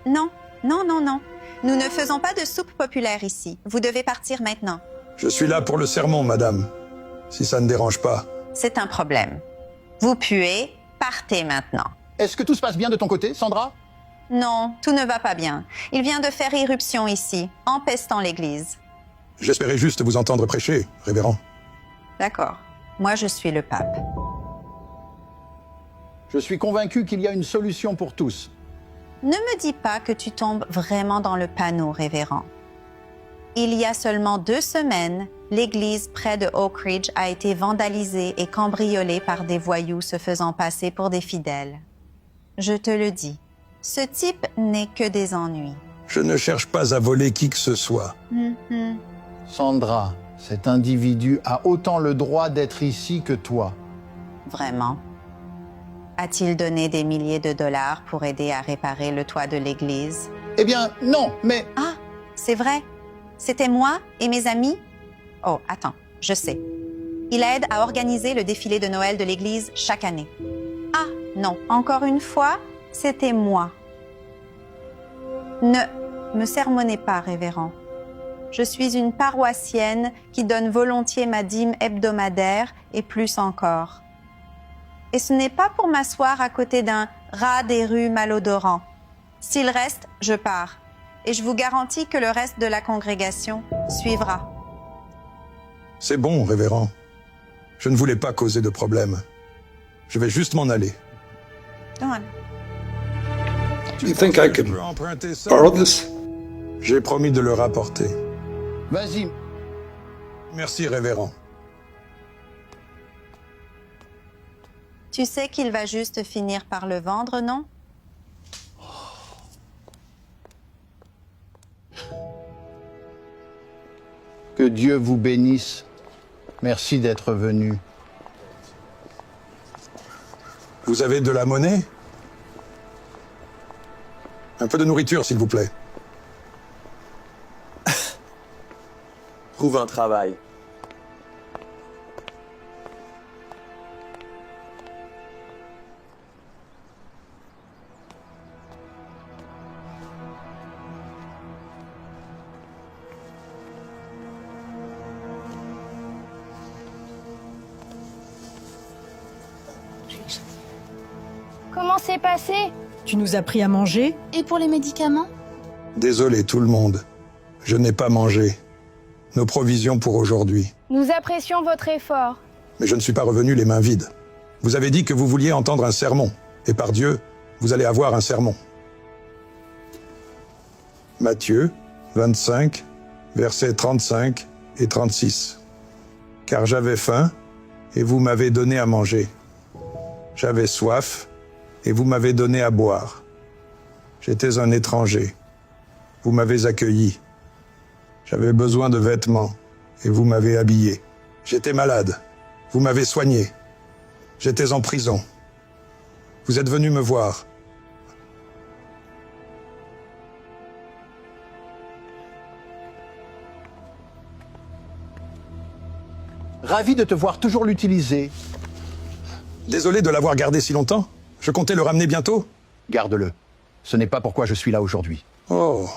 Non, non, non, non. Nous ne faisons pas de soupe populaire ici. Vous devez partir maintenant. Je suis là pour le sermon, madame. Si ça ne dérange pas. C'est un problème. Vous puez, partez maintenant. Est-ce que tout se passe bien de ton côté, Sandra? Non, tout ne va pas bien. Il vient de faire irruption ici, empestant l'église. J'espérais juste vous entendre prêcher, révérend. D'accord. Moi, je suis le pape. Je suis convaincu qu'il y a une solution pour tous. Ne me dis pas que tu tombes vraiment dans le panneau, révérend. Il y a seulement 2 semaines, l'église près de Oak Ridge a été vandalisée et cambriolée par des voyous se faisant passer pour des fidèles. Je te le dis, ce type n'est que des ennuis. Je ne cherche pas à voler qui que ce soit. Sandra, cet individu a autant le droit d'être ici que toi. Vraiment? A-t-il donné des milliers de dollars pour aider à réparer le toit de l'église? Eh bien, non, mais... Ah, c'est vrai. C'était moi et mes amis? Oh, attends, je sais. Il aide à organiser le défilé de Noël de l'église chaque année. Ah, non, encore une fois, c'était moi. Ne me sermonnez pas, révérend. Je suis une paroissienne qui donne volontiers ma dîme hebdomadaire et plus encore. Et ce n'est pas pour m'asseoir à côté d'un rat des rues malodorant. S'il reste, je pars. Et je vous garantis que le reste de la congrégation suivra. C'est bon, révérend. Je ne voulais pas causer de problème. Je vais juste m'en aller. Go on. Do you think I Je could peux emprunter ça? borrow this? J'ai promis de le rapporter. Vas-y. Merci, révérend. Tu sais qu'il va juste finir par le vendre, non? Que Dieu vous bénisse. Merci d'être venu. Vous avez de la monnaie? Un peu de nourriture, s'il vous plaît. Trouve un travail. Comment c'est passé? Tu nous as pris à manger? Et pour les médicaments? Désolé, tout le monde. Je n'ai pas mangé. Nos provisions pour aujourd'hui. Nous apprécions votre effort. Mais je ne suis pas revenu les mains vides. Vous avez dit que vous vouliez entendre un sermon. Et par Dieu, vous allez avoir un sermon. Matthieu 25, versets 35 et 36. Car j'avais faim, et vous m'avez donné à manger. J'avais soif, et vous m'avez donné à boire. J'étais un étranger. Vous m'avez accueilli. J'avais besoin de vêtements, et vous m'avez habillé. J'étais malade. Vous m'avez soigné. J'étais en prison. Vous êtes venu me voir. Ravi de te voir toujours l'utiliser. Désolé de l'avoir gardé si longtemps. Je comptais le ramener bientôt. Garde-le. Ce n'est pas pourquoi je suis là aujourd'hui. Oh.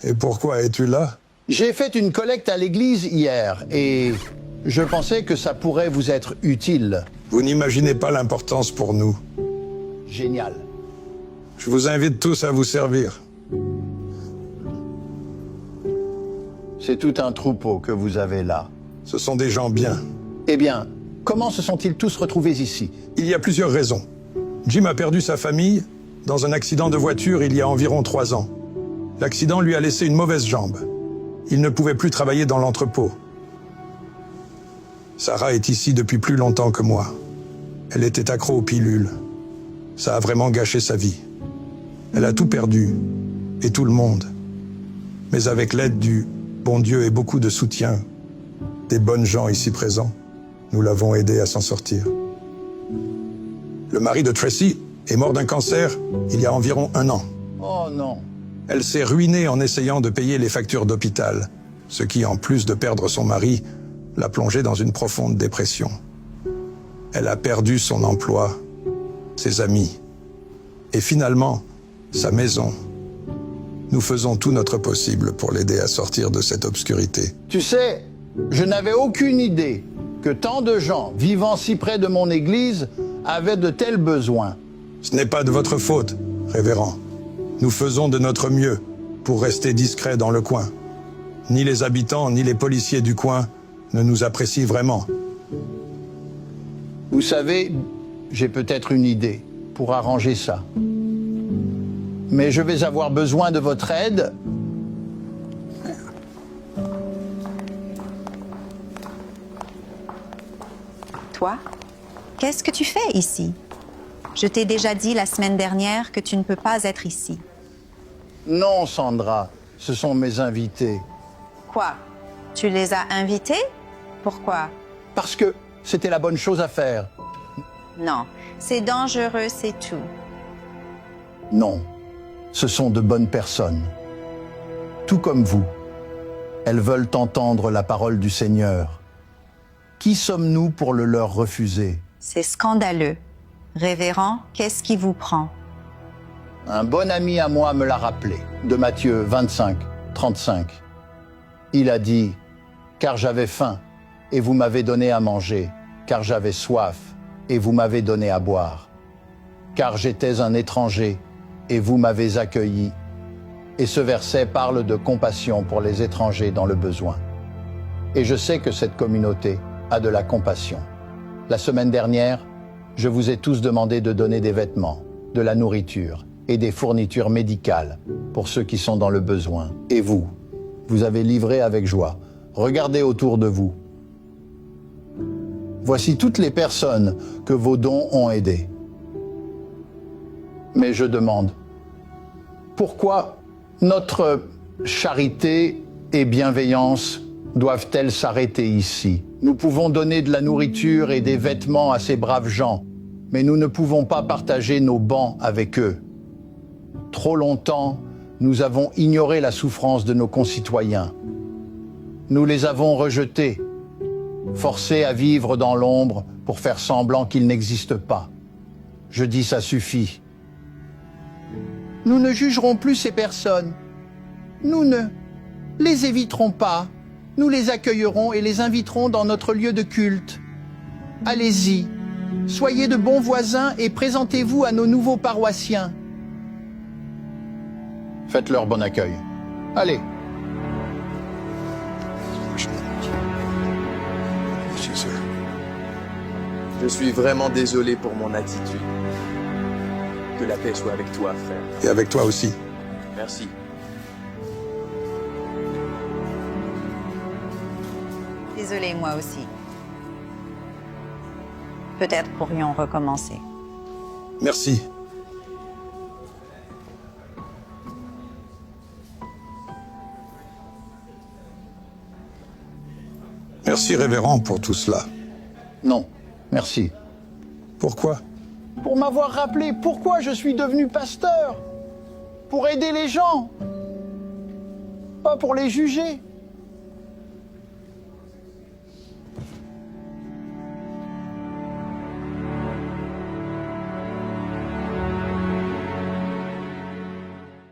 Et pourquoi es-tu là? J'ai fait une collecte à l'église hier et je pensais que ça pourrait vous être utile. Vous n'imaginez pas l'importance pour nous. Génial. Je vous invite tous à vous servir. C'est tout un troupeau que vous avez là. Ce sont des gens bien. Eh bien, comment se sont-ils tous retrouvés ici? Il y a plusieurs raisons. Jim a perdu sa famille dans un accident de voiture il y a environ 3 ans. L'accident lui a laissé une mauvaise jambe. Il ne pouvait plus travailler dans l'entrepôt. Sarah est ici depuis plus longtemps que moi. Elle était accro aux pilules. Ça a vraiment gâché sa vie. Elle a tout perdu, et tout le monde. Mais avec l'aide du bon Dieu et beaucoup de soutien, des bonnes gens ici présents, nous l'avons aidée à s'en sortir. Le mari de Tracy est mort d'un cancer il y a environ 1 an. Oh non. Elle s'est ruinée en essayant de payer les factures d'hôpital, ce qui, en plus de perdre son mari, l'a plongée dans une profonde dépression. Elle a perdu son emploi, ses amis. Et finalement, sa maison. Nous faisons tout notre possible pour l'aider à sortir de cette obscurité. Tu sais, je n'avais aucune idée que tant de gens vivant si près de mon église avaient de tels besoins. Ce n'est pas de votre faute, révérend. Nous faisons de notre mieux pour rester discrets dans le coin. Ni les habitants, ni les policiers du coin ne nous apprécient vraiment. Vous savez, j'ai peut-être une idée pour arranger ça. Mais je vais avoir besoin de votre aide. Toi, qu'est-ce que tu fais ici? Je t'ai déjà dit la semaine dernière que tu ne peux pas être ici. Non, Sandra, ce sont mes invités. Quoi? Tu les as invités? Pourquoi? Parce que c'était la bonne chose à faire. Non, c'est dangereux, c'est tout. Non, ce sont de bonnes personnes. Tout comme vous. Elles veulent entendre la parole du Seigneur. Qui sommes-nous pour le leur refuser? C'est scandaleux. Révérend, qu'est-ce qui vous prend? Un bon ami à moi me l'a rappelé, de Matthieu 25, 35. Il a dit, « Car j'avais faim, et vous m'avez donné à manger, car j'avais soif, et vous m'avez donné à boire. Car j'étais un étranger, et vous m'avez accueilli. » Et ce verset parle de compassion pour les étrangers dans le besoin. Et je sais que cette communauté a de la compassion. La semaine dernière, je vous ai tous demandé de donner des vêtements, de la nourriture et des fournitures médicales pour ceux qui sont dans le besoin. Et vous, vous avez livré avec joie. Regardez autour de vous. Voici toutes les personnes que vos dons ont aidées. Mais je demande, pourquoi notre charité et bienveillance doivent-elles s'arrêter ici? Nous pouvons donner de la nourriture et des vêtements à ces braves gens, mais nous ne pouvons pas partager nos bancs avec eux. Trop longtemps, nous avons ignoré la souffrance de nos concitoyens. Nous les avons rejetés, forcés à vivre dans l'ombre pour faire semblant qu'ils n'existent pas. Je dis ça suffit. Nous ne jugerons plus ces personnes. Nous ne les éviterons pas. Nous les accueillerons et les inviterons dans notre lieu de culte. Allez-y, soyez de bons voisins et présentez-vous à nos nouveaux paroissiens. Faites-leur bon accueil. Allez. Je suis vraiment désolé pour mon attitude. Que la paix soit avec toi, frère. Et avec toi aussi. Merci. Désolée, moi aussi. Peut-être pourrions recommencer. Merci. Merci, révérend, pour tout cela. Non, merci. Pourquoi? Pour m'avoir rappelé pourquoi je suis devenu pasteur. Pour aider les gens. Pas pour les juger.